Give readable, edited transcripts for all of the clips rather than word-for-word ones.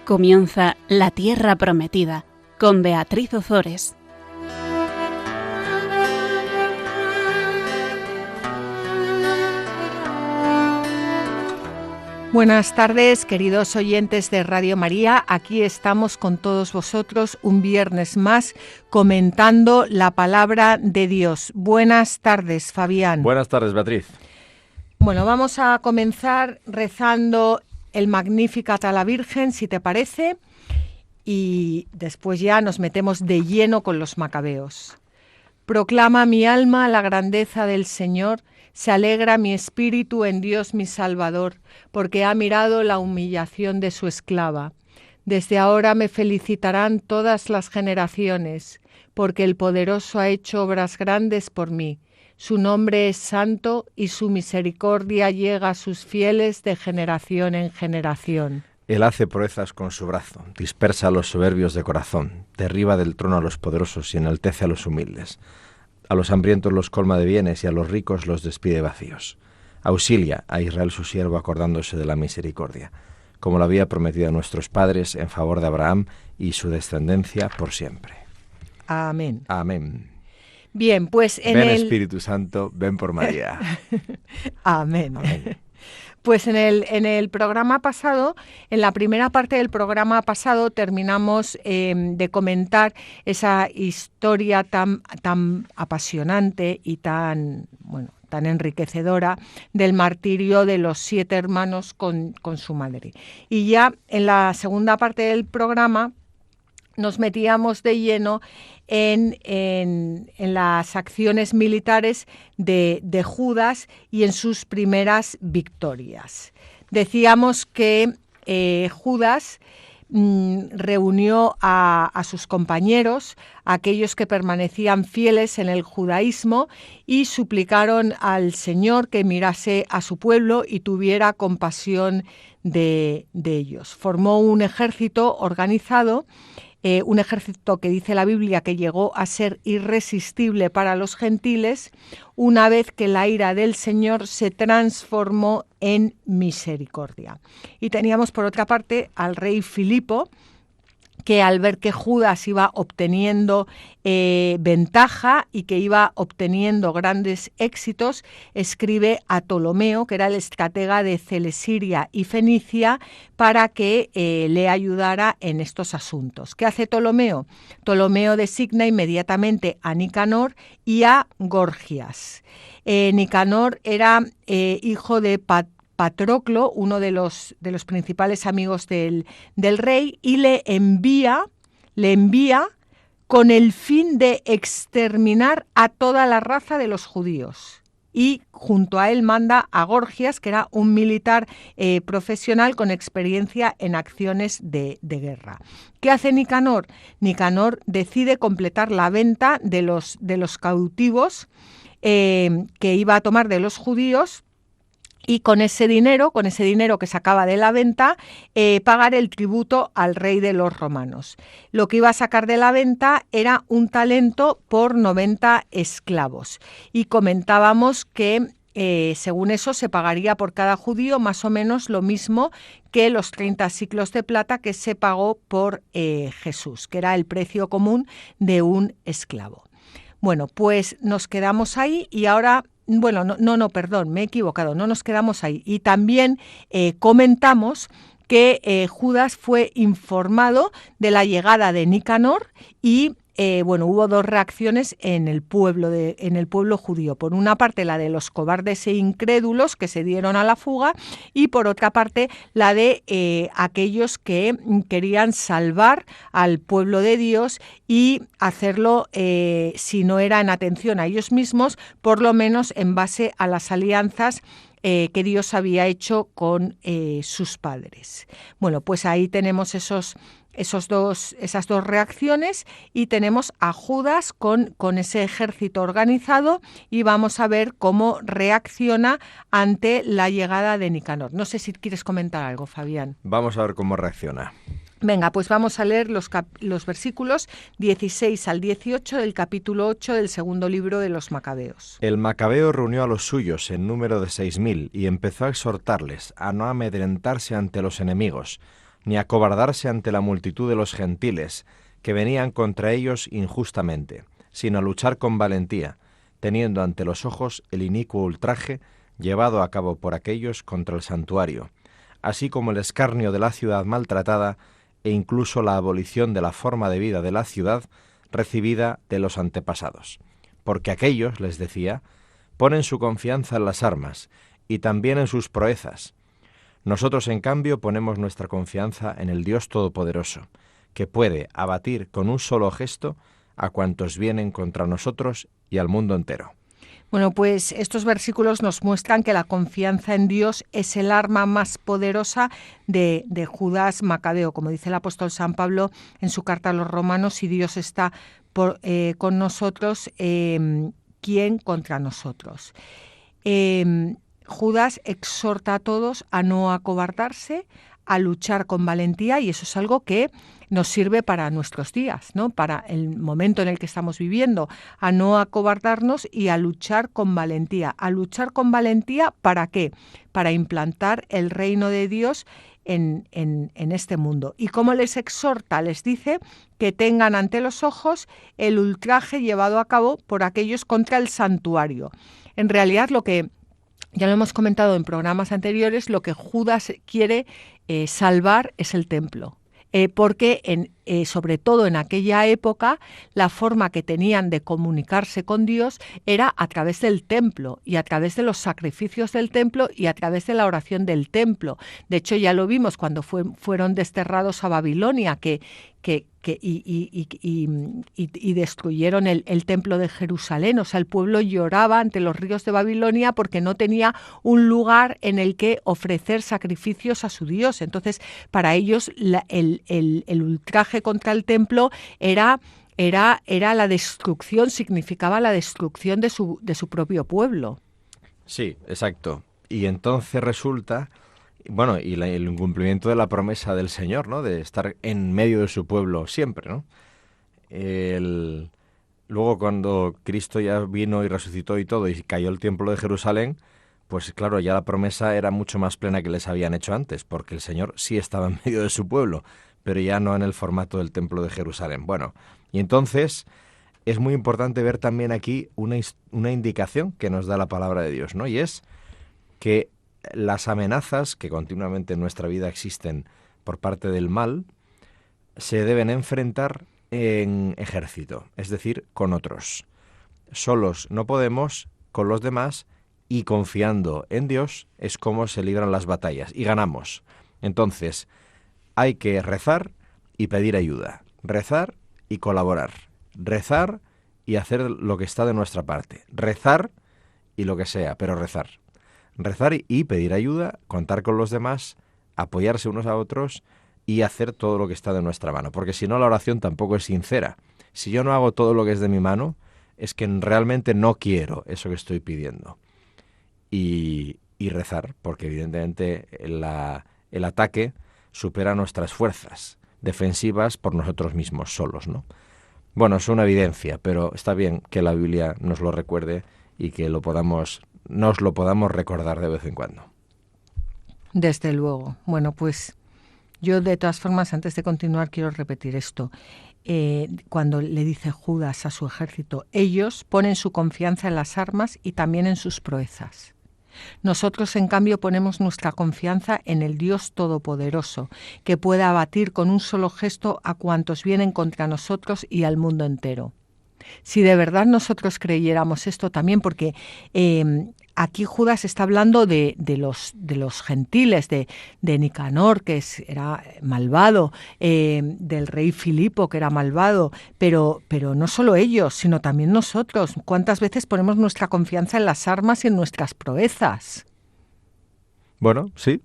Comienza La Tierra Prometida con Beatriz Ozores. Buenas tardes, queridos oyentes de Radio María. Aquí estamos con todos vosotros un viernes más comentando la palabra de Dios. Buenas tardes, Fabián. Buenas tardes, Beatriz. Bueno, vamos a comenzar rezando el Magnificat a la Virgen, si te parece, y después ya nos metemos de lleno con los macabeos. Proclama mi alma la grandeza del Señor, se alegra mi espíritu en Dios mi Salvador, porque ha mirado la humillación de su esclava. Desde ahora me felicitarán todas las generaciones, porque el Poderoso ha hecho obras grandes por mí. Su nombre es santo y su misericordia llega a sus fieles de generación en generación. Él hace proezas con su brazo, dispersa a los soberbios de corazón, derriba del trono a los poderosos y enaltece a los humildes. A los hambrientos los colma de bienes y a los ricos los despide vacíos. Auxilia a Israel su siervo acordándose de la misericordia, como lo había prometido a nuestros padres en favor de Abraham y su descendencia por siempre. Amén. Amén. Bien, pues ven Espíritu Santo, ven por María. Amén. Amén. Pues en el programa pasado, en la primera parte del programa pasado, terminamos de comentar esa historia tan apasionante y tan enriquecedora del martirio de los 7 hermanos con su madre. Y ya en la segunda parte del programa nos metíamos de lleno en las acciones militares de Judas y en sus primeras victorias. Decíamos que Judas reunió a sus compañeros, aquellos que permanecían fieles en el judaísmo, y suplicaron al Señor que mirase a su pueblo y tuviera compasión de ellos. Formó un ejército organizado, un ejército que dice la Biblia que llegó a ser irresistible para los gentiles, una vez que la ira del Señor se transformó en misericordia. Y teníamos por otra parte al rey Filipo, que al ver que Judas iba obteniendo ventaja y que iba obteniendo grandes éxitos, escribe a Ptolomeo, que era el estratega de Celesiria y Fenicia, para que le ayudara en estos asuntos. ¿Qué hace Ptolomeo? Ptolomeo designa inmediatamente a Nicanor y a Gorgias. Nicanor era hijo de Patroclo, uno de los principales amigos del rey, y le envía con el fin de exterminar a toda la raza de los judíos. Y junto a él manda a Gorgias, que era un militar profesional con experiencia en acciones de guerra. ¿Qué hace Nicanor? Nicanor decide completar la venta de los cautivos que iba a tomar de los judíos, y con ese dinero que sacaba de la venta, pagar el tributo al rey de los romanos. Lo que iba a sacar de la venta era un talento por 90 esclavos. Y comentábamos que según eso se pagaría por cada judío más o menos lo mismo que los 30 siclos de plata que se pagó por Jesús, que era el precio común de un esclavo. Bueno, pues nos quedamos ahí y ahora... Bueno, perdón, me he equivocado, no nos quedamos ahí. Y también comentamos que Judas fue informado de la llegada de Nicanor y hubo 2 reacciones en el pueblo judío. Por una parte, la de los cobardes e incrédulos que se dieron a la fuga, y por otra parte, la de aquellos que querían salvar al pueblo de Dios y hacerlo, si no era en atención a ellos mismos, por lo menos en base a las alianzas que Dios había hecho con sus padres. Bueno, pues ahí tenemos esas 2 reacciones, y tenemos a Judas con ese ejército organizado, y vamos a ver cómo reacciona ante la llegada de Nicanor. No sé si quieres comentar algo, Fabián. Vamos a ver cómo reacciona. Venga, pues vamos a leer los versículos 16 al 18 del capítulo 8 del segundo libro de los Macabeos. El Macabeo reunió a los suyos en número de 6.000 y empezó a exhortarles a no amedrentarse ante los enemigos, ni acobardarse ante la multitud de los gentiles, que venían contra ellos injustamente, sino a luchar con valentía, teniendo ante los ojos el inicuo ultraje llevado a cabo por aquellos contra el santuario, así como el escarnio de la ciudad maltratada e incluso la abolición de la forma de vida de la ciudad recibida de los antepasados. Porque aquellos, les decía, ponen su confianza en las armas y también en sus proezas. Nosotros, en cambio, ponemos nuestra confianza en el Dios Todopoderoso, que puede abatir con un solo gesto a cuantos vienen contra nosotros y al mundo entero. Bueno, pues estos versículos nos muestran que la confianza en Dios es el arma más poderosa de Judas Macabeo. Como dice el apóstol San Pablo en su carta a los Romanos, si Dios está con nosotros, ¿quién contra nosotros? Judas exhorta a todos a no acobardarse, a luchar con valentía, y eso es algo que nos sirve para nuestros días, ¿no? Para el momento en el que estamos viviendo, a no acobardarnos y a luchar con valentía. ¿A luchar con valentía para qué? Para implantar el reino de Dios en este mundo. ¿Y cómo les exhorta? Les dice que tengan ante los ojos el ultraje llevado a cabo por aquellos contra el santuario. En realidad, lo que ya lo hemos comentado en programas anteriores, lo que Judas quiere salvar es el templo. Porque sobre todo en aquella época la forma que tenían de comunicarse con Dios era a través del templo y a través de los sacrificios del templo y a través de la oración del templo. De hecho, ya lo vimos cuando fueron desterrados a Babilonia, que destruyeron el templo de Jerusalén. O sea, el pueblo lloraba ante los ríos de Babilonia porque no tenía un lugar en el que ofrecer sacrificios a su Dios. Entonces, para ellos el ultraje contra el templo era la destrucción, significaba la destrucción de su propio pueblo. Sí, exacto. Y entonces resulta, bueno, y el incumplimiento de la promesa del Señor, ¿no? De estar en medio de su pueblo siempre, ¿no? Luego, cuando Cristo ya vino y resucitó y todo, y cayó el templo de Jerusalén, pues claro, ya la promesa era mucho más plena que les habían hecho antes, porque el Señor sí estaba en medio de su pueblo, pero ya no en el formato del templo de Jerusalén. Bueno, y entonces es muy importante ver también aquí una indicación que nos da la palabra de Dios, ¿no? Y es que las amenazas que continuamente en nuestra vida existen por parte del mal se deben enfrentar en ejército, es decir, con otros. Solos no podemos, con los demás, y confiando en Dios es como se libran las batallas y ganamos. Entonces, hay que rezar y pedir ayuda, rezar y colaborar, rezar y hacer lo que está de nuestra parte, rezar y lo que sea, pero rezar. Rezar y pedir ayuda, contar con los demás, apoyarse unos a otros y hacer todo lo que está de nuestra mano, porque si no la oración tampoco es sincera. Si yo no hago todo lo que es de mi mano, es que realmente no quiero eso que estoy pidiendo. Y rezar, porque evidentemente el ataque supera nuestras fuerzas defensivas por nosotros mismos solos, ¿no? Bueno, es una evidencia, pero está bien que la Biblia nos lo recuerde y que nos lo podamos recordar de vez en cuando. Desde luego. Bueno, pues yo de todas formas, antes de continuar, quiero repetir esto. Cuando le dice Judas a su ejército, ellos ponen su confianza en las armas y también en sus proezas. Nosotros, en cambio, ponemos nuestra confianza en el Dios Todopoderoso, que puede abatir con un solo gesto a cuantos vienen contra nosotros y al mundo entero. Si de verdad nosotros creyéramos esto también, porque aquí Judas está hablando de los gentiles, de Nicanor, que era malvado, del rey Filipo, que era malvado, pero no solo ellos, sino también nosotros. ¿Cuántas veces ponemos nuestra confianza en las armas y en nuestras proezas? Bueno, sí,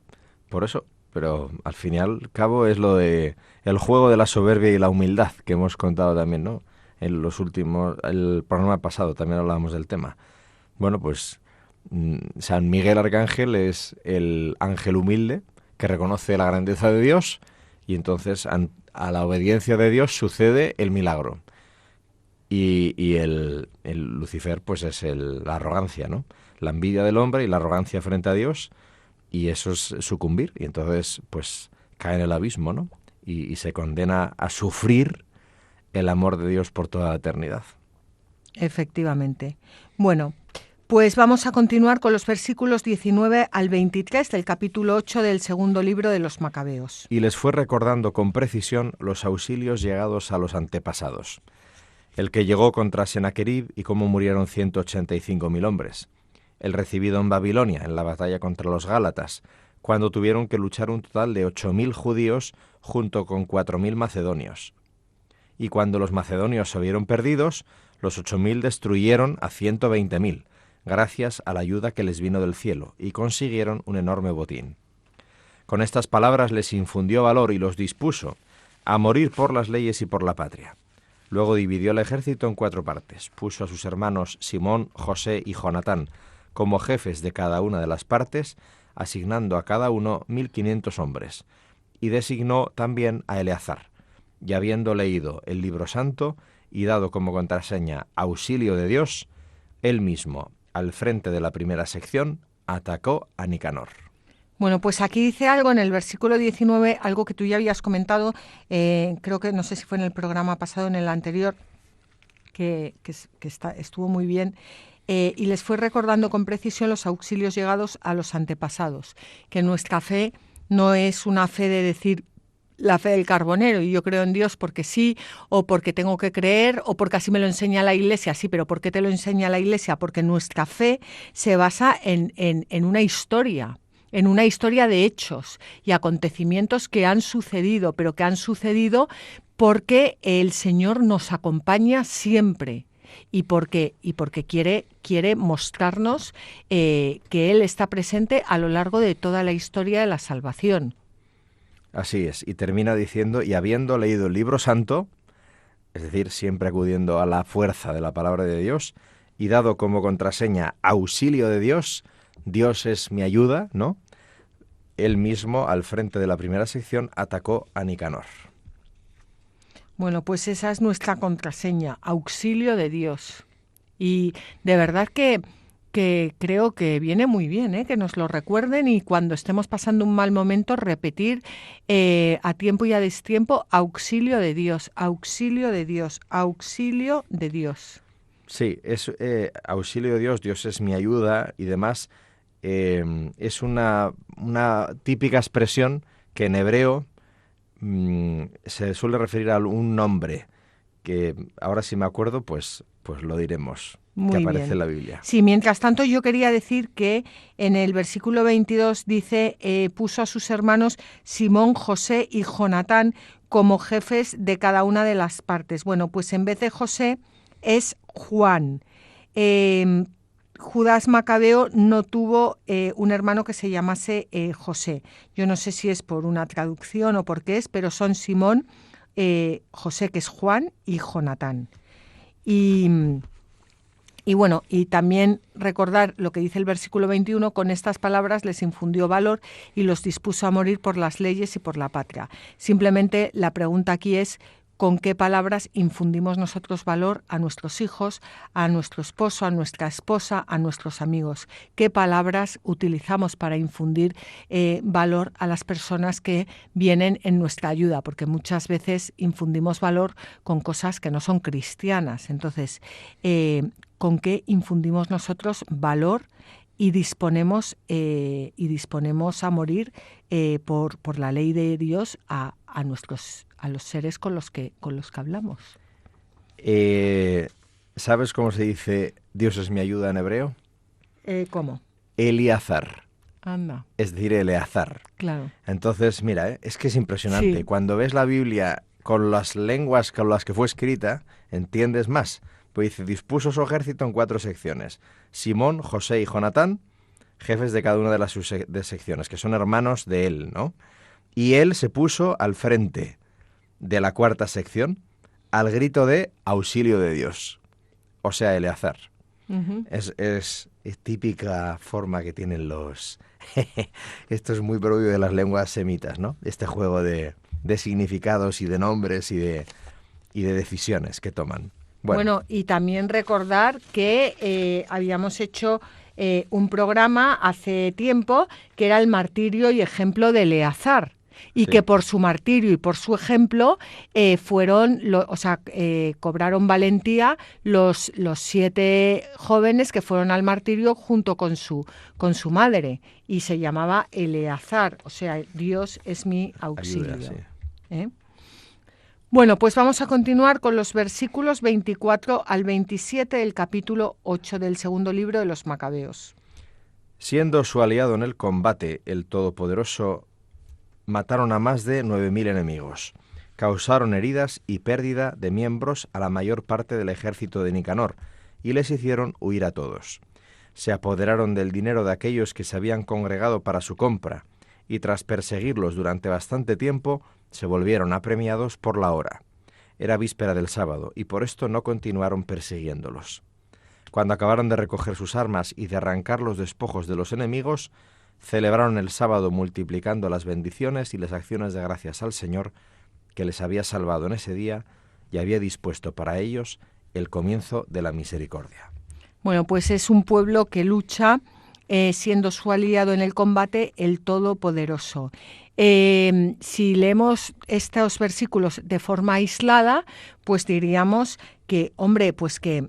por eso. Pero al fin y al cabo es lo de el juego de la soberbia y la humildad que hemos contado también, ¿no? El programa pasado también hablábamos del tema. Bueno, pues San Miguel Arcángel es el ángel humilde que reconoce la grandeza de Dios y entonces a la obediencia de Dios sucede el milagro. Y el Lucifer pues es la arrogancia, ¿no? La envidia del hombre y la arrogancia frente a Dios, y eso es sucumbir. Y entonces pues cae en el abismo, ¿no? Y se condena a sufrir el amor de Dios por toda la eternidad. Efectivamente. Bueno, pues vamos a continuar con los versículos 19 al 23 del capítulo 8 del segundo libro de los Macabeos. Y les fue recordando con precisión los auxilios llegados a los antepasados. El que llegó contra Senaquerib y cómo murieron 185.000 hombres. El recibido en Babilonia en la batalla contra los Gálatas, cuando tuvieron que luchar un total de 8.000 judíos junto con 4.000 macedonios. Y cuando los macedonios se vieron perdidos, los 8.000 destruyeron a 120.000, gracias a la ayuda que les vino del cielo, y consiguieron un enorme botín. Con estas palabras les infundió valor y los dispuso a morir por las leyes y por la patria. Luego dividió el ejército en 4 partes. Puso a sus hermanos Simón, José y Jonatán como jefes de cada una de las partes, asignando a cada uno 1.500 hombres. Y designó también a Eleazar. Y habiendo leído el libro santo y dado como contraseña auxilio de Dios, él mismo, al frente de la primera sección, atacó a Nicanor. Bueno, pues aquí dice algo en el versículo 19, algo que tú ya habías comentado, creo que no sé si fue en el programa pasado o en el anterior, que estuvo muy bien, y les fue recordando con precisión los auxilios llegados a los antepasados, que nuestra fe no es una fe de decir la fe del carbonero, y yo creo en Dios porque sí, o porque tengo que creer, o porque así me lo enseña la Iglesia. Sí, pero ¿por qué te lo enseña la Iglesia? Porque nuestra fe se basa en una historia de hechos y acontecimientos que han sucedido, pero que han sucedido porque el Señor nos acompaña siempre. Y porque quiere mostrarnos que Él está presente a lo largo de toda la historia de la salvación. Así es, y termina diciendo, y habiendo leído el libro santo, es decir, siempre acudiendo a la fuerza de la palabra de Dios, y dado como contraseña auxilio de Dios, Dios es mi ayuda, ¿no? Él mismo, al frente de la primera sección, atacó a Nicanor. Bueno, pues esa es nuestra contraseña, auxilio de Dios. Y de verdad que creo que viene muy bien, que nos lo recuerden, y cuando estemos pasando un mal momento, repetir a tiempo y a destiempo, auxilio de Dios, auxilio de Dios, auxilio de Dios. Sí, es auxilio de Dios, Dios es mi ayuda y demás. Es una típica expresión que en hebreo se suele referir a un nombre, que ahora si me acuerdo, pues lo diremos. Muy que aparece bien. En la Biblia. Sí, mientras tanto yo quería decir que en el versículo 22 dice, puso a sus hermanos Simón, José y Jonatán como jefes de cada una de las partes. Bueno, pues en vez de José es Juan. Judas Macabeo no tuvo un hermano que se llamase José. Yo no sé si es por una traducción o por qué es, pero son Simón, José, que es Juan, y Jonatán. Y bueno, y también recordar lo que dice el versículo 21, con estas palabras les infundió valor y los dispuso a morir por las leyes y por la patria. Simplemente la pregunta aquí es, ¿con qué palabras infundimos nosotros valor a nuestros hijos, a nuestro esposo, a nuestra esposa, a nuestros amigos? ¿Qué palabras utilizamos para infundir valor a las personas que vienen en nuestra ayuda? Porque muchas veces infundimos valor con cosas que no son cristianas. Entonces, ¿con qué infundimos nosotros valor y disponemos a morir por la ley de Dios a los seres con los que hablamos? ¿Sabes cómo se dice Dios es mi ayuda en hebreo? ¿Cómo? Eleazar. Anda. Es decir, Eleazar. Claro. Entonces, mira, es que es impresionante. Sí. Cuando ves la Biblia con las lenguas con las que fue escrita, entiendes más. Pues dice, dispuso su ejército en 4 secciones. Simón, José y Jonatán, jefes de cada una de las secciones, que son hermanos de él, ¿no? Y él se puso al frente de la 4ª sección al grito de auxilio de Dios, o sea, Eleazar. Uh-huh. Es típica forma que tienen los... Esto es muy propio de las lenguas semitas, ¿no? Este juego de significados y de nombres y de decisiones que toman. Bueno, y también recordar que habíamos hecho un programa hace tiempo que era el martirio y ejemplo de Eleazar. y Sí. que por su martirio y por su ejemplo cobraron valentía los 7 jóvenes que fueron al martirio junto con su madre, y se llamaba Eleazar, o sea, Dios es mi auxilio. Ayuda, sí. ¿Eh? Bueno, pues vamos a continuar con los versículos 24 al 27 del capítulo 8 del segundo libro de los Macabeos. Siendo su aliado en el combate, el Todopoderoso mataron a más de 9.000 enemigos. Causaron heridas y pérdida de miembros a la mayor parte del ejército de Nicanor, y les hicieron huir a todos. Se apoderaron del dinero de aquellos que se habían congregado para su compra, y tras perseguirlos durante bastante tiempo, se volvieron apremiados por la hora. Era víspera del sábado, y por esto no continuaron persiguiéndolos. Cuando acabaron de recoger sus armas y de arrancar los despojos de los enemigos, celebraron el sábado multiplicando las bendiciones y las acciones de gracias al Señor, que les había salvado en ese día y había dispuesto para ellos el comienzo de la misericordia. Bueno, pues es un pueblo que lucha, siendo su aliado en el combate el Todopoderoso. Si leemos estos versículos de forma aislada, pues diríamos que, hombre, pues que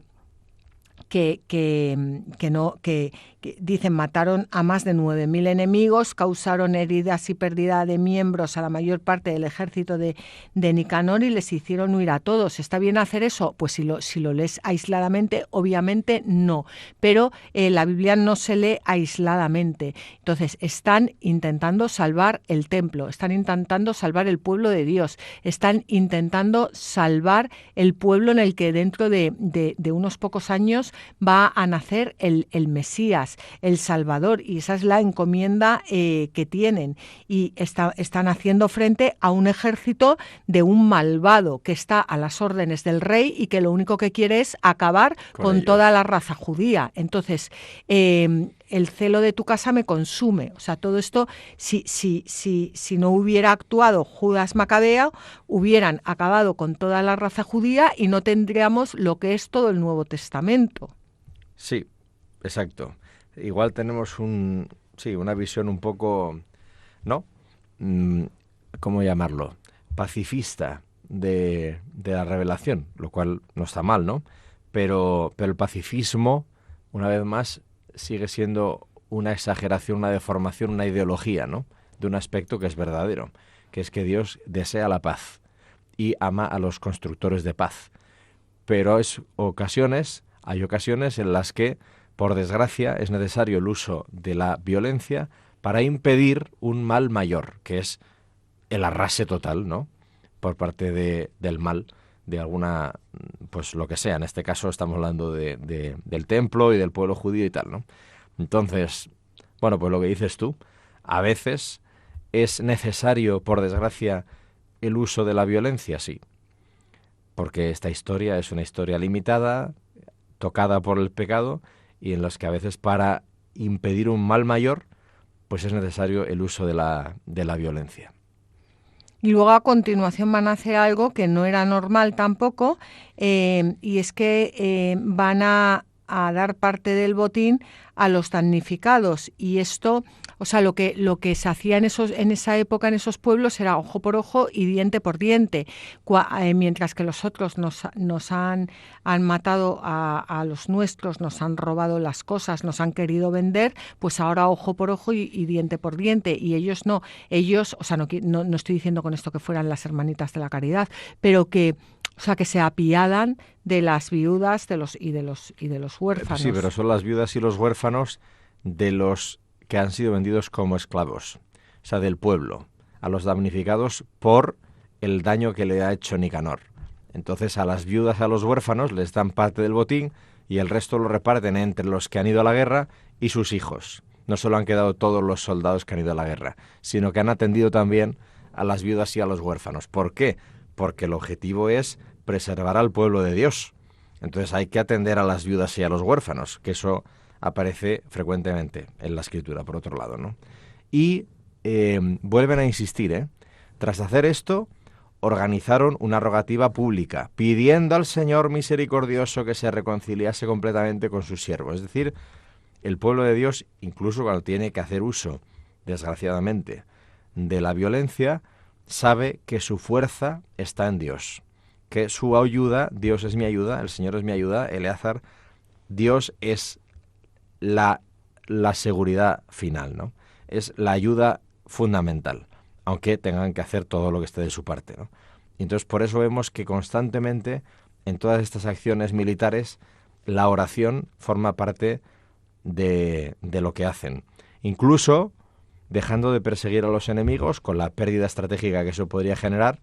dicen mataron a más de 9.000 enemigos, causaron heridas y pérdida de miembros a la mayor parte del ejército de Nicanor y les hicieron huir a todos. ¿Está bien hacer eso? Pues si lo lees aisladamente, obviamente no, pero la Biblia no se lee aisladamente. Entonces están intentando salvar el templo, están intentando salvar el pueblo de Dios, están intentando salvar el pueblo en el que dentro de unos pocos años va a nacer el Mesías, el Salvador, y esa es la encomienda que tienen, y están haciendo frente a un ejército de un malvado que está a las órdenes del rey y que lo único que quiere es acabar con toda la raza judía. Entonces, el celo de tu casa me consume. O sea, todo esto, si no hubiera actuado Judas Macabeo, hubieran acabado con toda la raza judía y no tendríamos lo que es todo el Nuevo Testamento. Sí, exacto. Igual tenemos una visión un poco, ¿no? ¿Cómo llamarlo? Pacifista de la revelación, lo cual no está mal, ¿no? Pero el pacifismo, una vez más, sigue siendo una exageración, una deformación, una ideología, ¿no? De un aspecto que es verdadero, que es que Dios desea la paz y ama a los constructores de paz. Pero hay ocasiones en las que, por desgracia, es necesario el uso de la violencia para impedir un mal mayor, que es el arrase total, ¿no? Por parte del mal, de alguna, pues lo que sea. En este caso estamos hablando del templo y del pueblo judío y tal, ¿no? Entonces, bueno, pues lo que dices tú, a veces es necesario, por desgracia, el uso de la violencia, sí. Porque esta historia es una historia limitada, tocada por el pecado, y en los que a veces para impedir un mal mayor, pues es necesario el uso de la violencia. Y luego a continuación van a hacer algo que no era normal tampoco, y es que van a dar parte del botín a los damnificados. Y esto, o sea, lo que se hacía en esa época en esos pueblos era ojo por ojo y diente por diente. Mientras que los otros nos han matado a los nuestros, nos han robado las cosas, nos han querido vender, pues ahora ojo por ojo y diente por diente. Y ellos no. Ellos, o sea, no estoy diciendo con esto que fueran las hermanitas de la caridad, pero que se apiadan de las viudas de los huérfanos. Sí, pero son las viudas y los huérfanos de los que han sido vendidos como esclavos, o sea, del pueblo, a los damnificados por el daño que le ha hecho Nicanor. Entonces a las viudas, a los huérfanos, les dan parte del botín y el resto lo reparten entre los que han ido a la guerra y sus hijos. No solo han quedado todos los soldados que han ido a la guerra, sino que han atendido también a las viudas y a los huérfanos. ¿Por qué? Porque el objetivo es preservar al pueblo de Dios. Entonces hay que atender a las viudas y a los huérfanos, que eso aparece frecuentemente en la Escritura, por otro lado, ¿no? Y vuelven a insistir, Tras hacer esto, organizaron una rogativa pública, pidiendo al Señor misericordioso que se reconciliase completamente con sus siervos. Es decir, el pueblo de Dios, incluso cuando tiene que hacer uso, desgraciadamente, de la violencia, sabe que su fuerza está en Dios, que su ayuda, Dios es mi ayuda, el Señor es mi ayuda, Eleazar, Dios es la seguridad final, ¿no? Es la ayuda fundamental, aunque tengan que hacer todo lo que esté de su parte, ¿no? Y entonces por eso vemos que constantemente en todas estas acciones militares la oración forma parte de lo que hacen. Incluso dejando de perseguir a los enemigos con la pérdida estratégica que eso podría generar,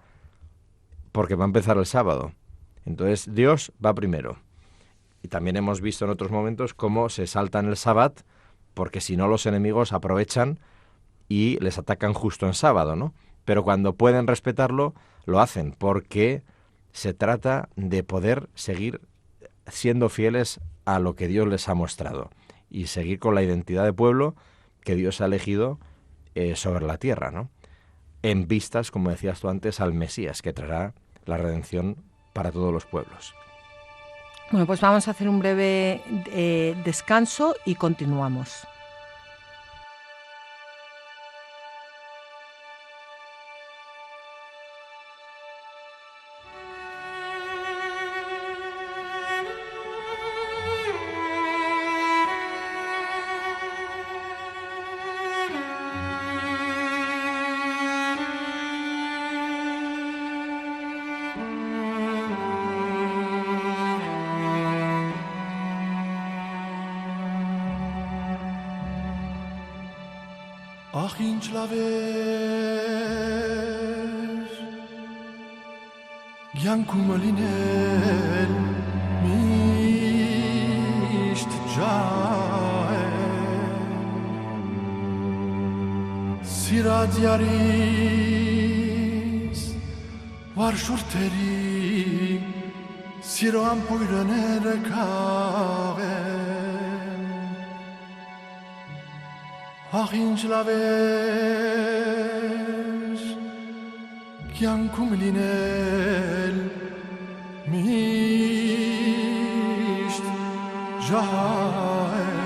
porque va a empezar el sábado. Entonces Dios va primero. Y también hemos visto en otros momentos cómo se saltan el sábado, porque si no los enemigos aprovechan y les atacan justo en sábado, ¿no? Pero cuando pueden respetarlo, lo hacen, porque se trata de poder seguir siendo fieles a lo que Dios les ha mostrado y seguir con la identidad de pueblo que Dios ha elegido sobre la tierra, ¿no? En vistas, como decías tú antes, al Mesías, que traerá la redención para todos los pueblos. Bueno, pues vamos a hacer un breve descanso y continuamos. Ach, ինչ լավ էր կյանքում լինել միշտ ջահել սիրած յարիս վար շուրթերի սիրո ամպույրները քաղել Ach, ինչ լավ էր կյանքում լինել միշտ ժահել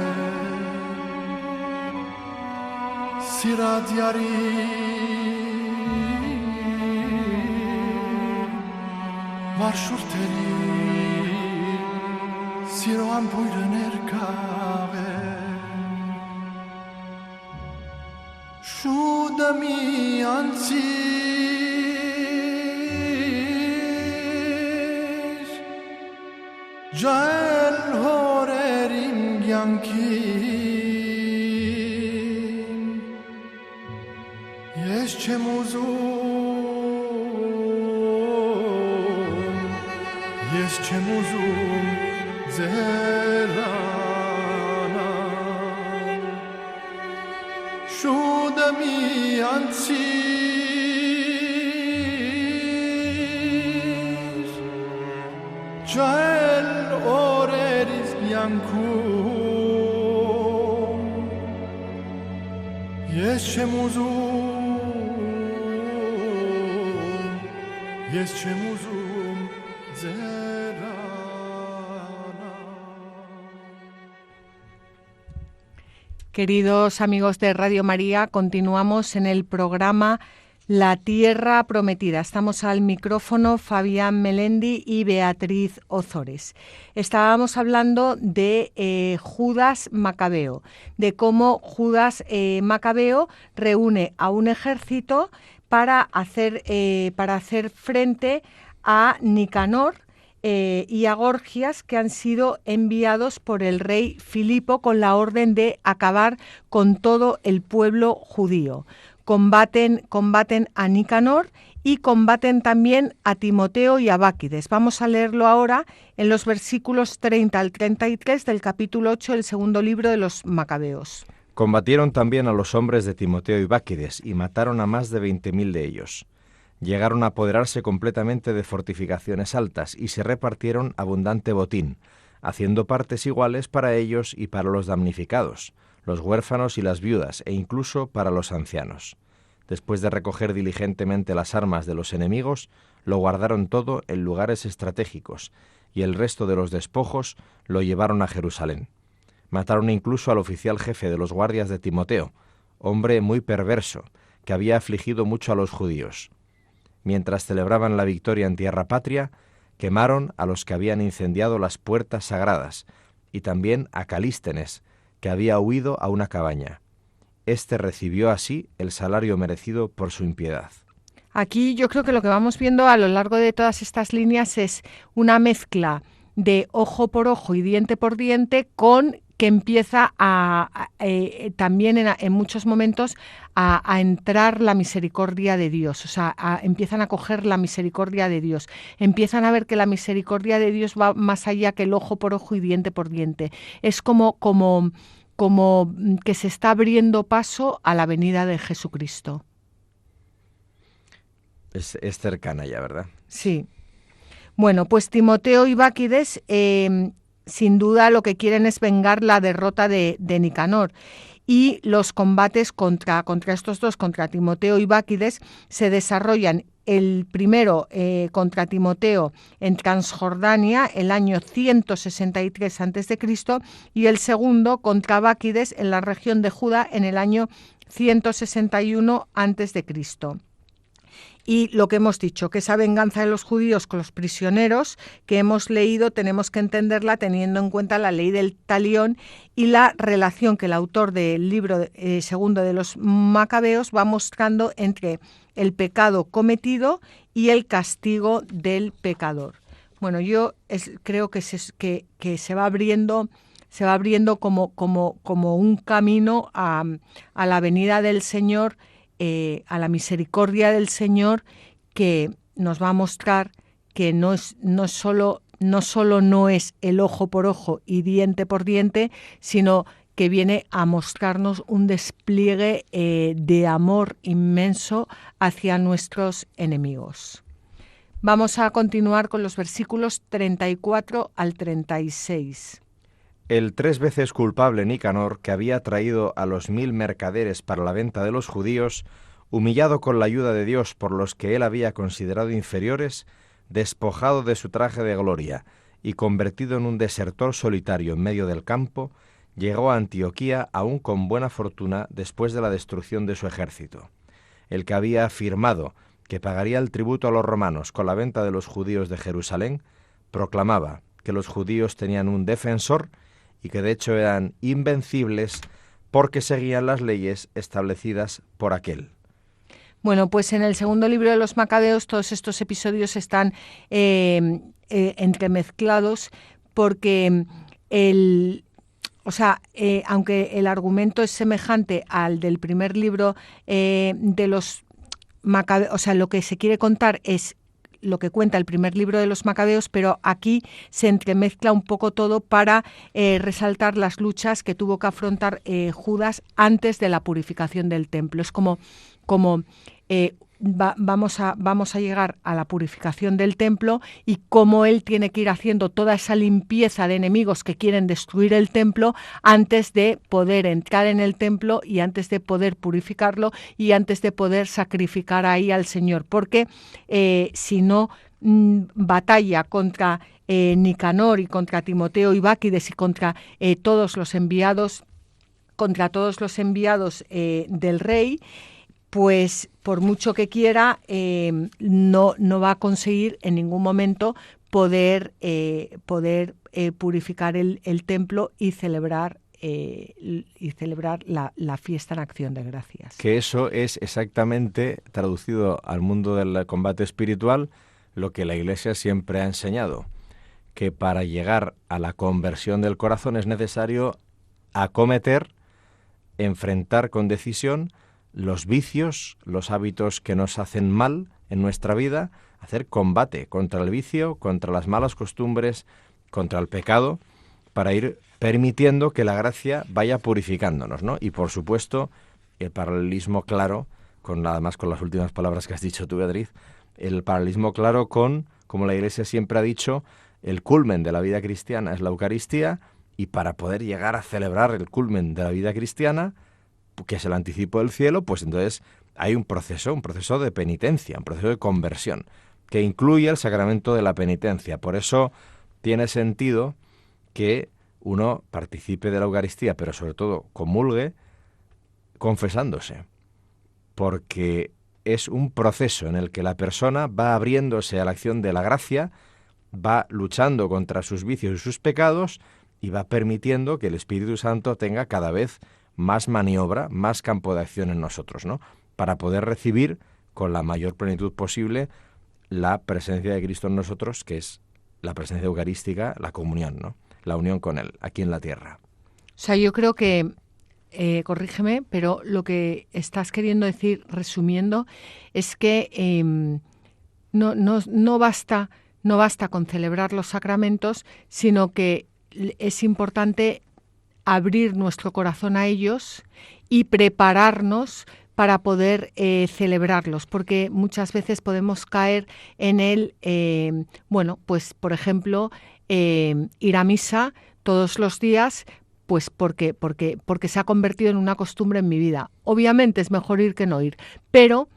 սիրած յարի վարշուրթերի սիրո ամպույրներ քաղել Շուտը մի անցիր Ջահել հորերին կյանքին Ես չեմ ուզում ձերանալ Շուտը մի անցիր Ջահել օրերիս կյանքում Ես չեմ ուզում Queridos amigos de Radio María, continuamos en el programa La Tierra Prometida. Estamos al micrófono Fabián Melendi y Beatriz Ozores. Estábamos hablando de Judas Macabeo, de cómo Judas Macabeo reúne a un ejército para hacer frente a Nicanor y a Gorgias, que han sido enviados por el rey Filipo con la orden de acabar con todo el pueblo judío. Combaten a Nicanor y combaten también a Timoteo y a Báquides. Vamos a leerlo ahora en los versículos 30 al 33 del capítulo 8 del segundo libro de los Macabeos. Combatieron también a los hombres de Timoteo y Báquides y mataron a más de 20.000 de ellos. Llegaron a apoderarse completamente de fortificaciones altas y se repartieron abundante botín, haciendo partes iguales para ellos y para los damnificados, los huérfanos y las viudas, e incluso para los ancianos. Después de recoger diligentemente las armas de los enemigos, lo guardaron todo en lugares estratégicos, y el resto de los despojos lo llevaron a Jerusalén. Mataron incluso al oficial jefe de los guardias de Timoteo, hombre muy perverso, que había afligido mucho a los judíos. Mientras celebraban la victoria en tierra patria, quemaron a los que habían incendiado las puertas sagradas, y también a Calístenes, que había huido a una cabaña. Este recibió así el salario merecido por su impiedad. Aquí yo creo que lo que vamos viendo a lo largo de todas estas líneas es una mezcla de ojo por ojo y diente por diente con que empieza también en muchos momentos a entrar la misericordia de Dios, o sea, empiezan a coger la misericordia de Dios, empiezan a ver que la misericordia de Dios va más allá que el ojo por ojo y diente por diente. Es como que se está abriendo paso a la venida de Jesucristo. Es cercana ya, ¿verdad? Sí. Bueno, pues Timoteo y Báquides sin duda lo que quieren es vengar la derrota de Nicanor. Y los combates contra estos dos, contra Timoteo y Báquides, se desarrollan el primero contra Timoteo en Transjordania, el año 163 a.C., y el segundo contra Báquides en la región de Judá en el año 161 a.C. Y lo que hemos dicho, que esa venganza de los judíos con los prisioneros que hemos leído tenemos que entenderla teniendo en cuenta la ley del talión y la relación que el autor del libro segundo de los Macabeos va mostrando entre el pecado cometido y el castigo del pecador. Bueno, yo creo que se va abriendo como un camino a la venida del Señor, a la misericordia del Señor, que nos va a mostrar que no solo no es el ojo por ojo y diente por diente, sino que viene a mostrarnos un despliegue de amor inmenso hacia nuestros enemigos. Vamos a continuar con los versículos 34 al 36. El 3 veces culpable Nicanor, que había traído a los 1000 mercaderes para la venta de los judíos, humillado con la ayuda de Dios por los que él había considerado inferiores, despojado de su traje de gloria y convertido en un desertor solitario en medio del campo, llegó a Antioquía aún con buena fortuna después de la destrucción de su ejército. El que había afirmado que pagaría el tributo a los romanos con la venta de los judíos de Jerusalén, proclamaba que los judíos tenían un defensor y que de hecho eran invencibles porque seguían las leyes establecidas por aquel. Bueno, pues en el segundo libro de los Macabeos todos estos episodios están entremezclados porque aunque el argumento es semejante al del primer libro de los Macabeos, o sea, lo que se quiere contar es lo que cuenta el primer libro de los Macabeos, pero aquí se entremezcla un poco todo para resaltar las luchas que tuvo que afrontar Judas antes de la purificación del templo. Es como vamos a llegar a la purificación del templo y cómo él tiene que ir haciendo toda esa limpieza de enemigos que quieren destruir el templo antes de poder entrar en el templo y antes de poder purificarlo y antes de poder sacrificar ahí al Señor, porque si no batalla contra Nicanor y contra Timoteo y Báquides y contra todos los enviados del rey, pues por mucho que quiera, no va a conseguir en ningún momento poder purificar el templo y celebrar la fiesta en acción de gracias. Que eso es exactamente, traducido al mundo del combate espiritual, lo que la Iglesia siempre ha enseñado, que para llegar a la conversión del corazón es necesario acometer, enfrentar con decisión los vicios, los hábitos que nos hacen mal en nuestra vida, hacer combate contra el vicio, contra las malas costumbres, contra el pecado, para ir permitiendo que la gracia vaya purificándonos, ¿no? Y por supuesto, el paralelismo claro, además con las últimas palabras que has dicho tú, Beatriz, el paralelismo claro con, como la Iglesia siempre ha dicho, el culmen de la vida cristiana es la Eucaristía, y para poder llegar a celebrar el culmen de la vida cristiana, que es el anticipo del cielo, pues entonces hay un proceso de penitencia, un proceso de conversión, que incluye el sacramento de la penitencia. Por eso tiene sentido que uno participe de la Eucaristía, pero sobre todo comulgue confesándose, porque es un proceso en el que la persona va abriéndose a la acción de la gracia, va luchando contra sus vicios y sus pecados y va permitiendo que el Espíritu Santo tenga cada vez más maniobra, más campo de acción en nosotros, ¿no? Para poder recibir con la mayor plenitud posible la presencia de Cristo en nosotros, que es la presencia eucarística, la comunión, ¿no? La unión con Él, aquí en la tierra. O sea, yo creo que, corrígeme, pero lo que estás queriendo decir, resumiendo, es que no basta con celebrar los sacramentos, sino que es importante abrir nuestro corazón a ellos y prepararnos para poder celebrarlos, porque muchas veces podemos caer en el, pues por ejemplo, ir a misa todos los días, pues porque se ha convertido en una costumbre en mi vida. Obviamente es mejor ir que no ir, pero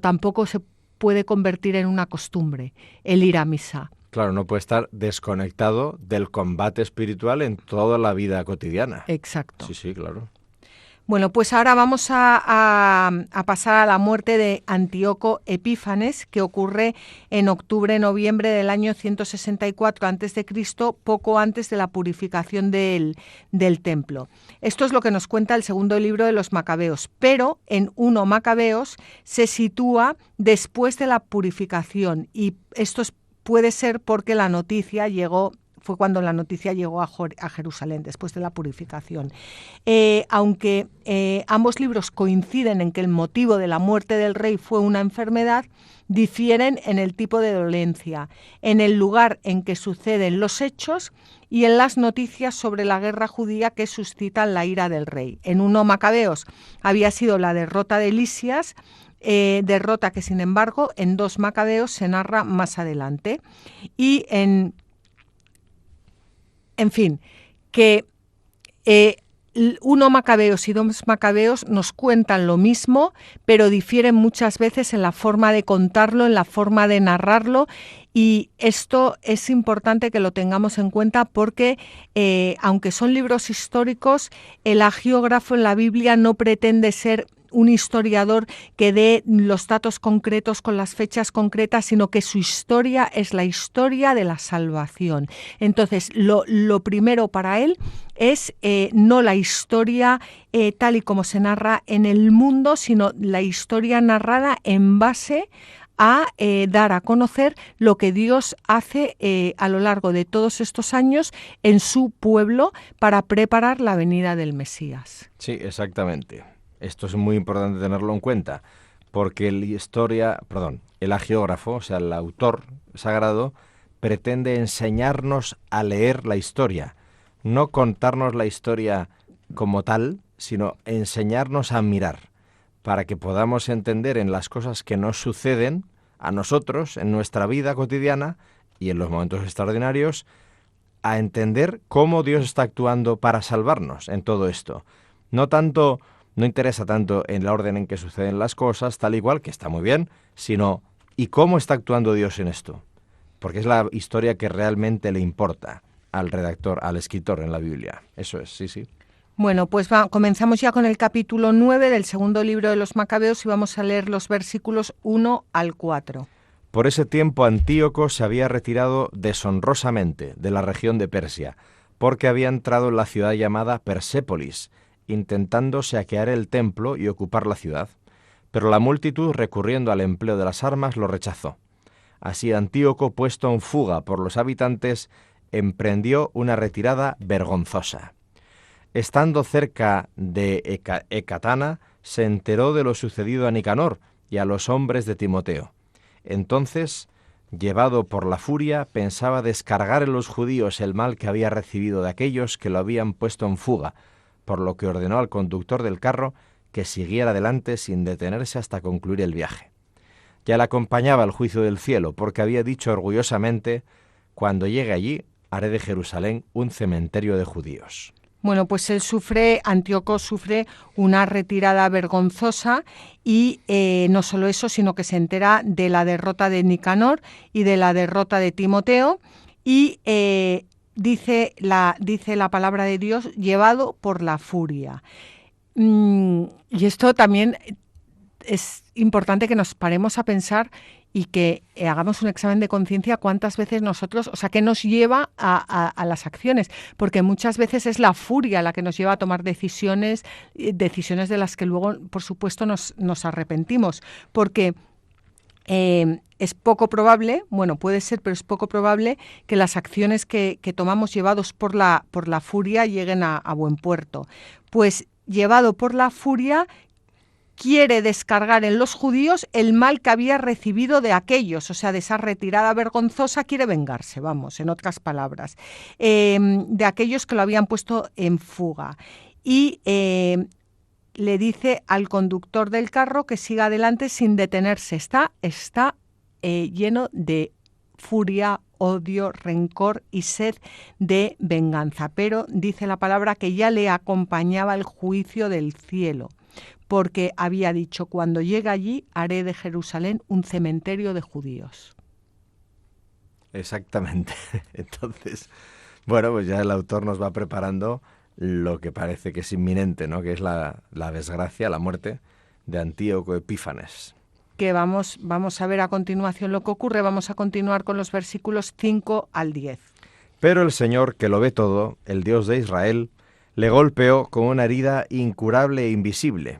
tampoco se puede convertir en una costumbre el ir a misa. Claro, no puede estar desconectado del combate espiritual en toda la vida cotidiana. Exacto. Sí, claro. Bueno, pues ahora vamos a pasar a la muerte de Antíoco Epífanes, que ocurre en octubre-noviembre del año 164 a.C., poco antes de la purificación del templo. Esto es lo que nos cuenta el segundo libro de los Macabeos, pero en 1 Macabeos se sitúa después de la purificación, y esto puede ser porque fue cuando la noticia llegó a Jerusalén, después de la purificación. Aunque ambos libros coinciden en que el motivo de la muerte del rey fue una enfermedad, difieren en el tipo de dolencia, en el lugar en que suceden los hechos y en las noticias sobre la guerra judía que suscitan la ira del rey. En 1 Macabeos había sido la derrota de Lisias, derrota que, sin embargo, en 2 Macabeos se narra más adelante. Y en fin, que 1 Macabeos y 2 Macabeos nos cuentan lo mismo, pero difieren muchas veces en la forma de contarlo, en la forma de narrarlo, y esto es importante que lo tengamos en cuenta porque, aunque son libros históricos, el hagiógrafo en la Biblia no pretende ser un historiador que dé los datos concretos con las fechas concretas, sino que su historia es la historia de la salvación. Entonces, lo primero para él es no la historia tal y como se narra en el mundo, sino la historia narrada en base a dar a conocer lo que Dios hace a lo largo de todos estos años en su pueblo para preparar la venida del Mesías. Sí, exactamente. Esto es muy importante tenerlo en cuenta, porque el hagiógrafo, o sea, el autor sagrado, pretende enseñarnos a leer la historia, no contarnos la historia como tal, sino enseñarnos a mirar, para que podamos entender en las cosas que nos suceden a nosotros, en nuestra vida cotidiana y en los momentos extraordinarios, a entender cómo Dios está actuando para salvarnos en todo esto. No interesa tanto en la orden en que suceden las cosas, tal igual, que está muy bien, sino ¿y cómo está actuando Dios en esto? Porque es la historia que realmente le importa al redactor, al escritor en la Biblia. Eso es, sí. Bueno, pues comenzamos ya con el capítulo 9 del segundo libro de los Macabeos y vamos a leer los versículos 1 al 4. Por ese tiempo Antíoco se había retirado deshonrosamente de la región de Persia, porque había entrado en la ciudad llamada Persépolis, intentando saquear el templo y ocupar la ciudad, pero la multitud, recurriendo al empleo de las armas, lo rechazó. Así Antíoco, puesto en fuga por los habitantes, emprendió una retirada vergonzosa. Estando cerca de Ecatana, se enteró de lo sucedido a Nicanor y a los hombres de Timoteo. Entonces, llevado por la furia, pensaba descargar en los judíos el mal que había recibido de aquellos que lo habían puesto en fuga, por lo que ordenó al conductor del carro que siguiera adelante sin detenerse hasta concluir el viaje. Ya le acompañaba el juicio del cielo, porque había dicho orgullosamente: cuando llegue allí, haré de Jerusalén un cementerio de judíos. Bueno, pues Antíoco sufre una retirada vergonzosa y no solo eso, sino que se entera de la derrota de Nicanor y de la derrota de Timoteo y dice la palabra de Dios, llevado por la furia. Y esto también es importante que nos paremos a pensar y que hagamos un examen de conciencia cuántas veces nosotros, o sea, qué nos lleva a las acciones, porque muchas veces es la furia la que nos lleva a tomar decisiones de las que luego, por supuesto, nos arrepentimos, porque es poco probable, bueno, puede ser, pero es poco probable que las acciones que tomamos llevados por la furia lleguen a buen puerto. Pues llevado por la furia, quiere descargar en los judíos el mal que había recibido de aquellos, o sea, de esa retirada vergonzosa, quiere vengarse, vamos, en otras palabras, de aquellos que lo habían puesto en fuga. Y le dice al conductor del carro que siga adelante sin detenerse. Está lleno de furia, odio, rencor y sed de venganza, pero dice la palabra que ya le acompañaba el juicio del cielo, porque había dicho: cuando llegue allí haré de Jerusalén un cementerio de judíos. Exactamente. Entonces, bueno, pues ya el autor nos va preparando lo que parece que es inminente, ¿no? Que es la desgracia, la muerte de Antíoco Epífanes. Que vamos a ver a continuación lo que ocurre. Vamos a continuar con los versículos 5 al 10. Pero el Señor, que lo ve todo, el Dios de Israel, le golpeó con una herida incurable e invisible.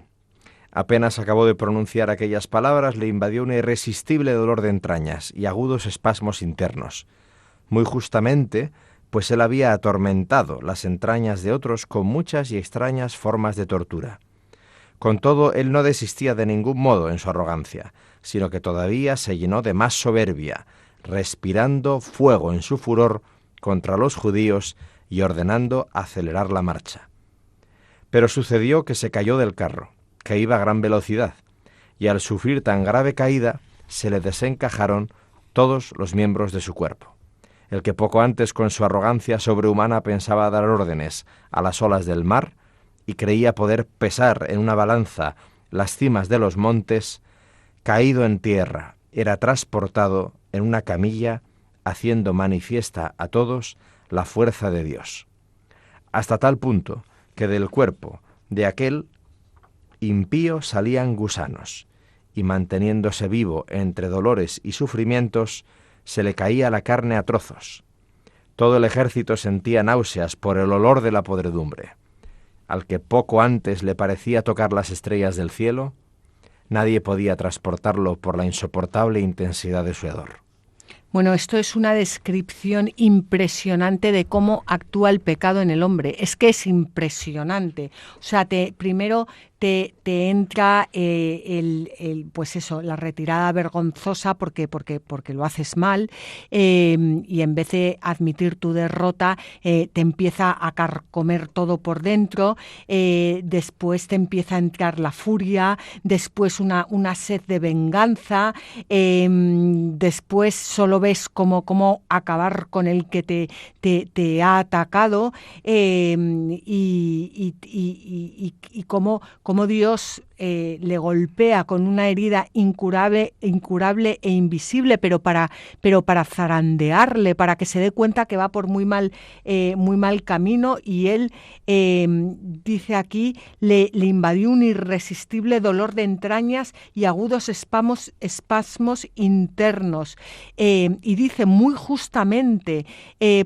Apenas acabó de pronunciar aquellas palabras, le invadió un irresistible dolor de entrañas y agudos espasmos internos. Muy justamente, pues él había atormentado las entrañas de otros con muchas y extrañas formas de tortura. Con todo, él no desistía de ningún modo en su arrogancia, sino que todavía se llenó de más soberbia, respirando fuego en su furor contra los judíos y ordenando acelerar la marcha. Pero sucedió que se cayó del carro, que iba a gran velocidad, y al sufrir tan grave caída, se le desencajaron todos los miembros de su cuerpo. El que poco antes con su arrogancia sobrehumana pensaba dar órdenes a las olas del mar y creía poder pesar en una balanza las cimas de los montes, caído en tierra, era transportado en una camilla, haciendo manifiesta a todos la fuerza de Dios. Hasta tal punto que del cuerpo de aquel impío salían gusanos, y manteniéndose vivo entre dolores y sufrimientos, se le caía la carne a trozos. Todo el ejército sentía náuseas por el olor de la podredumbre. Al que poco antes le parecía tocar las estrellas del cielo, nadie podía transportarlo por la insoportable intensidad de su hedor. Bueno, esto es una descripción impresionante de cómo actúa el pecado en el hombre. Es que es impresionante. O sea, primero te entra pues eso, la retirada vergonzosa porque lo haces mal, y en vez de admitir tu derrota, te empieza a carcomer todo por dentro. Después te empieza a entrar la furia, después una sed de venganza, después solo ves cómo acabar con el que te ha atacado, y cómo Dios le golpea con una herida incurable e invisible, pero para zarandearle, para que se dé cuenta que va por muy mal camino, y él, dice aquí, le invadió un irresistible dolor de entrañas y agudos espasmos internos, y dice muy justamente,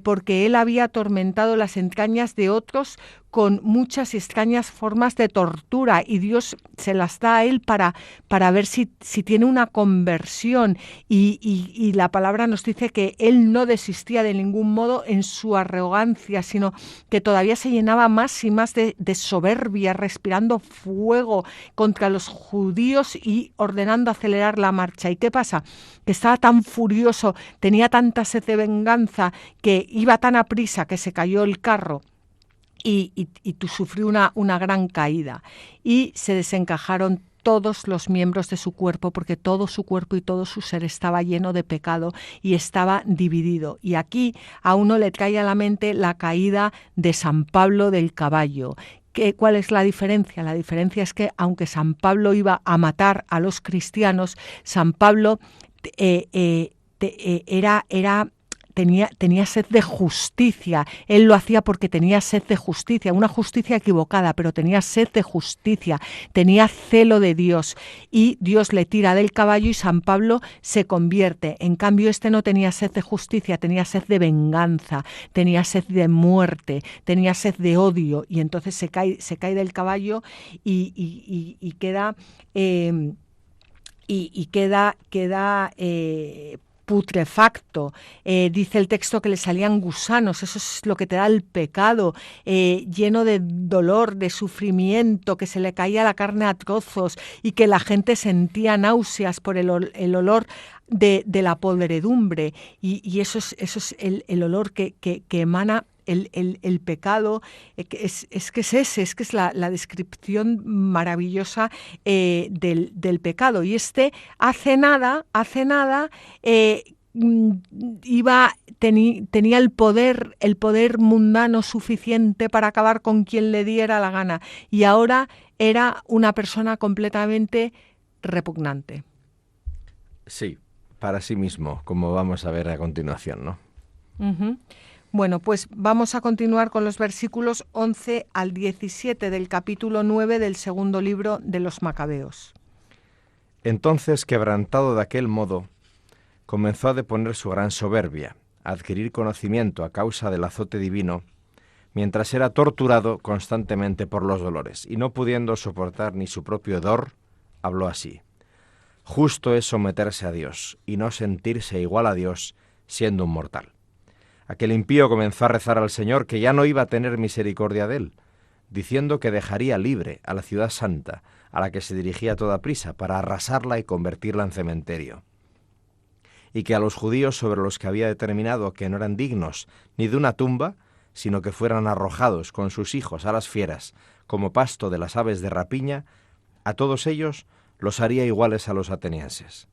porque él había atormentado las entrañas de otros con muchas y extrañas formas de tortura, y Dios se las da a él para ver si tiene una conversión, y la palabra nos dice que él no desistía de ningún modo en su arrogancia, sino que todavía se llenaba más y más de soberbia, respirando fuego contra los judíos y ordenando acelerar la marcha. ¿Y qué pasa? Que estaba tan furioso, tenía tanta sed de venganza, que iba tan aprisa que se cayó el carro y sufrió una gran caída, y se desencajaron todos los miembros de su cuerpo, porque todo su cuerpo y todo su ser estaba lleno de pecado y estaba dividido. Y aquí a uno le trae a la mente la caída de San Pablo del caballo. ¿Cuál es la diferencia? La diferencia es que aunque San Pablo iba a matar a los cristianos, San Pablo tenía sed de justicia. Él lo hacía porque tenía sed de justicia, una justicia equivocada, pero tenía sed de justicia, tenía celo de Dios, y Dios le tira del caballo y San Pablo se convierte. En cambio, este no tenía sed de justicia, tenía sed de venganza, tenía sed de muerte, tenía sed de odio, y entonces se cae del caballo y queda putrefacto. Dice el texto que le salían gusanos. Eso es lo que te da el pecado, lleno de dolor, de sufrimiento, que se le caía la carne a trozos y que la gente sentía náuseas por el olor de la podredumbre, y eso es el olor que emana el pecado. Es que es la descripción maravillosa del pecado. Y hace nada tenía el poder mundano suficiente para acabar con quien le diera la gana, y ahora era una persona completamente repugnante. Sí, para sí mismo, como vamos a ver a continuación, ¿no? Uh-huh. Bueno, pues vamos a continuar con los versículos 11 al 17 del capítulo 9 del segundo libro de los Macabeos. Entonces, quebrantado de aquel modo, comenzó a deponer su gran soberbia, a adquirir conocimiento a causa del azote divino, mientras era torturado constantemente por los dolores, y no pudiendo soportar ni su propio hedor, habló así: justo es someterse a Dios, y no sentirse igual a Dios siendo un mortal. Aquel impío comenzó a rezar al Señor que ya no iba a tener misericordia de él, diciendo que dejaría libre a la ciudad santa, a la que se dirigía a toda prisa, para arrasarla y convertirla en cementerio, y que a los judíos sobre los que había determinado que no eran dignos ni de una tumba, sino que fueran arrojados con sus hijos a las fieras, como pasto de las aves de rapiña, a todos ellos los haría iguales a los atenienses.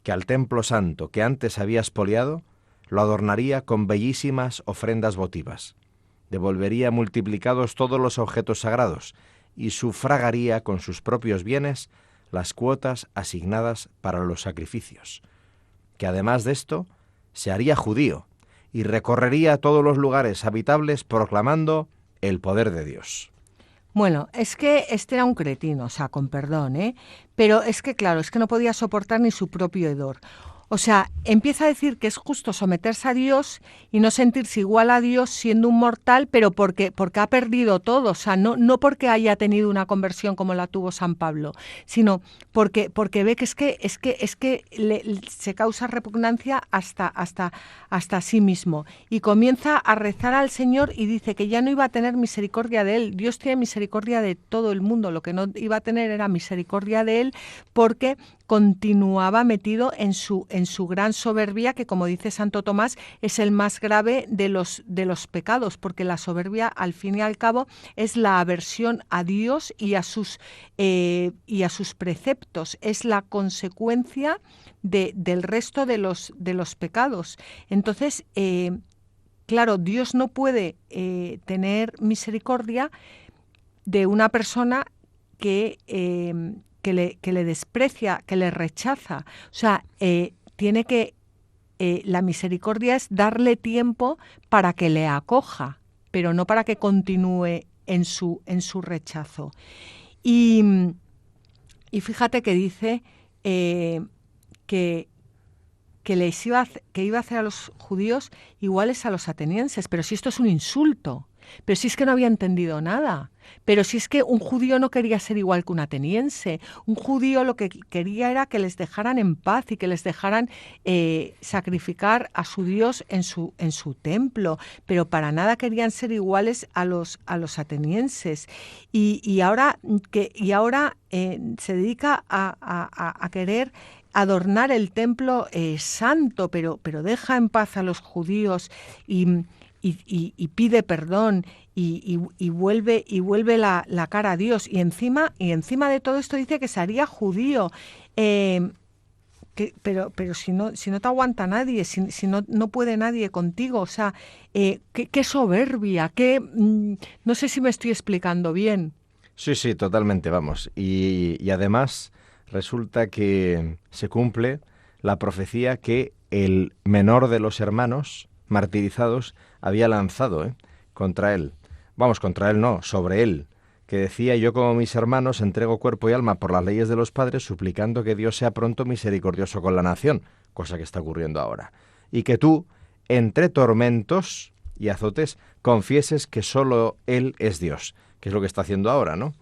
Que al templo santo que antes había expoliado, lo adornaría con bellísimas ofrendas votivas, devolvería multiplicados todos los objetos sagrados y sufragaría con sus propios bienes las cuotas asignadas para los sacrificios. Que además de esto, se haría judío y recorrería todos los lugares habitables proclamando el poder de Dios. Bueno, es que este era un cretino, o sea, con perdón, pero es que, claro, es que no podía soportar ni su propio hedor. O sea, empieza a decir que es justo someterse a Dios y no sentirse igual a Dios siendo un mortal, pero porque ha perdido todo. O sea, no porque haya tenido una conversión como la tuvo San Pablo, sino porque ve que se causa repugnancia hasta sí mismo. Y comienza a rezar al Señor y dice que ya no iba a tener misericordia de él. Dios tiene misericordia de todo el mundo. Lo que no iba a tener era misericordia de él, porque continuaba metido en su gran soberbia, que, como dice Santo Tomás, es el más grave de los pecados, porque la soberbia, al fin y al cabo, es la aversión a Dios y a sus preceptos, es la consecuencia del resto de los pecados. Entonces, claro, Dios no puede tener misericordia de una persona que le desprecia, que le rechaza. O sea, tiene que, la misericordia es darle tiempo para que le acoja, pero no para que continúe en su rechazo. Y fíjate que dice que iba a hacer a los judíos iguales a los atenienses, pero si esto es un insulto. Pero si es que no había entendido nada. Pero si es que un judío no quería ser igual que un ateniense. Un judío lo que quería era que les dejaran en paz y que les dejaran sacrificar a su Dios en su templo. Pero para nada querían ser iguales a los atenienses. Y ahora se dedica a querer adornar el templo santo, pero deja en paz a los judíos y pide perdón y vuelve la cara a Dios, y encima de todo esto dice que se haría judío, pero si no te aguanta nadie, si no puede nadie contigo, o sea, qué soberbia, no sé si me estoy explicando bien. Sí, totalmente, vamos, y además resulta que se cumple la profecía que el menor de los hermanos martirizados había lanzado contra él. Vamos, contra él no, sobre él, que decía: yo como mis hermanos entrego cuerpo y alma por las leyes de los padres, suplicando que Dios sea pronto misericordioso con la nación, cosa que está ocurriendo ahora. Y que tú, entre tormentos y azotes, confieses que solo Él es Dios, que es lo que está haciendo ahora, ¿no?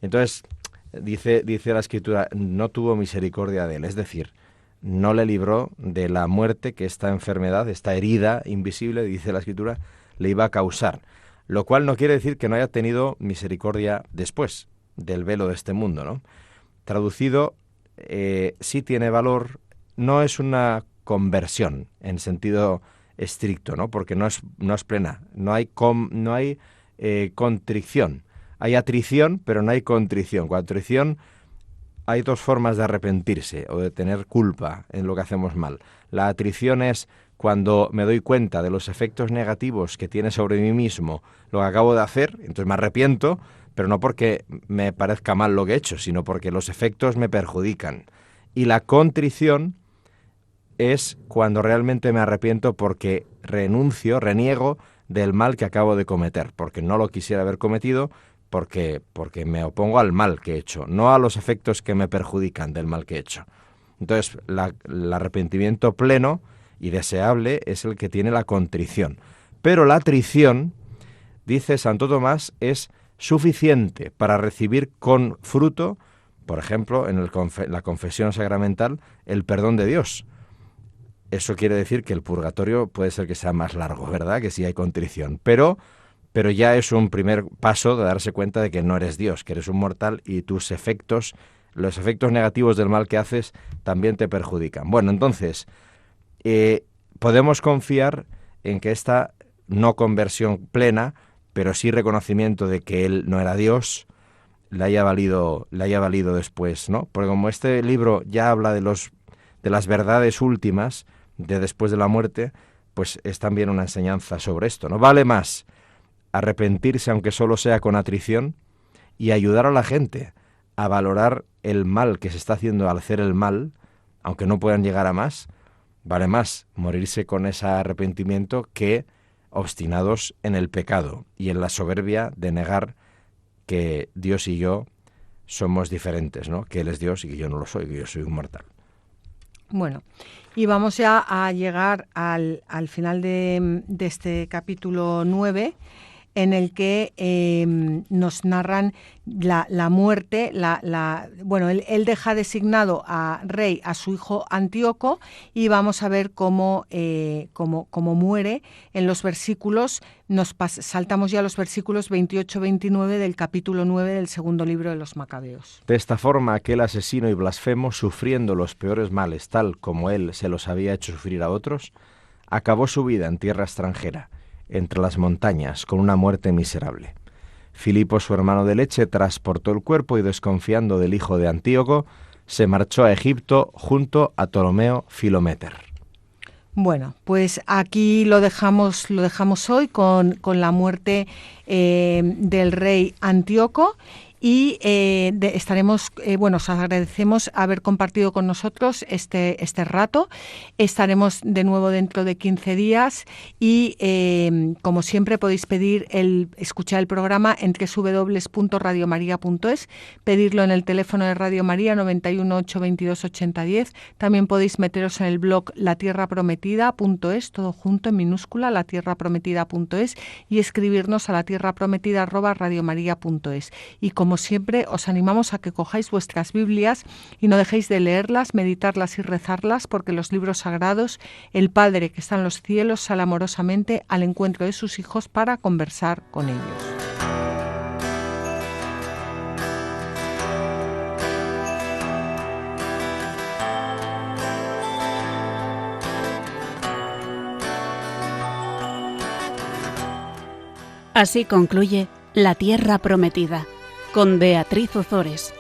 Entonces, dice la Escritura, no tuvo misericordia de él, es decir, no le libró de la muerte que esta enfermedad, esta herida invisible, dice la Escritura, le iba a causar. Lo cual no quiere decir que no haya tenido misericordia después del velo de este mundo, ¿no? Traducido, sí tiene valor, no es una conversión en sentido estricto, ¿no? Porque no es plena, no hay contrición. Hay atrición, pero no hay contrición. Con atrición hay dos formas de arrepentirse o de tener culpa en lo que hacemos mal. La atrición es cuando me doy cuenta de los efectos negativos que tiene sobre mí mismo lo que acabo de hacer, entonces me arrepiento, pero no porque me parezca mal lo que he hecho, sino porque los efectos me perjudican. Y la contrición es cuando realmente me arrepiento porque reniego del mal que acabo de cometer, porque no lo quisiera haber cometido, porque me opongo al mal que he hecho, no a los efectos que me perjudican del mal que he hecho. Entonces, el arrepentimiento pleno y deseable es el que tiene la contrición. Pero la atrición, dice Santo Tomás, es suficiente para recibir con fruto, por ejemplo, en la confesión sacramental, el perdón de Dios. Eso quiere decir que el purgatorio puede ser que sea más largo, ¿verdad? Que sí hay contrición, pero ya es un primer paso de darse cuenta de que no eres Dios, que eres un mortal y los efectos negativos del mal que haces también te perjudican. Bueno, entonces, podemos confiar en que esta no conversión plena, pero sí reconocimiento de que él no era Dios, le haya valido después, ¿no? Porque como este libro ya habla de las verdades últimas de después de la muerte, pues es también una enseñanza sobre esto, ¿no? Vale más arrepentirse, aunque solo sea con atrición, y ayudar a la gente a valorar el mal que se está haciendo al hacer el mal, aunque no puedan llegar a más. Vale más morirse con ese arrepentimiento que obstinados en el pecado y en la soberbia de negar que Dios y yo somos diferentes, ¿no? Que Él es Dios y que yo no lo soy, que yo soy un mortal. Bueno, y vamos ya a llegar al final de este capítulo 9, en el que nos narran la muerte. Bueno, él deja designado a rey a su hijo Antíoco, y vamos a ver cómo muere en los versículos. Saltamos ya a los versículos 28-29 del capítulo 9 del segundo libro de los Macabeos. De esta forma, aquel asesino y blasfemo, sufriendo los peores males, tal como él se los había hecho sufrir a otros, acabó su vida en tierra extranjera, entre las montañas, con una muerte miserable. Filipo, su hermano de leche, transportó el cuerpo y, desconfiando del hijo de Antíoco, se marchó a Egipto junto a Ptolomeo Filometer. Bueno, pues aquí lo dejamos hoy con la muerte del rey Antíoco. Y os agradecemos haber compartido con nosotros este rato. Estaremos de nuevo dentro de 15 días y, como siempre, podéis escuchar el programa en www.radiomaria.es, pedirlo en el teléfono de Radio María 91 822 8010. También podéis meteros en el blog latierraprometida.es, todo junto en minúscula, latierraprometida.es, y escribirnos a latierraprometida@radiomaria.es. Y como siempre, os animamos a que cojáis vuestras Biblias y no dejéis de leerlas, meditarlas y rezarlas, porque los libros sagrados, el Padre que está en los cielos sale amorosamente al encuentro de sus hijos para conversar con ellos. Así concluye La Tierra Prometida, con Beatriz Ozores.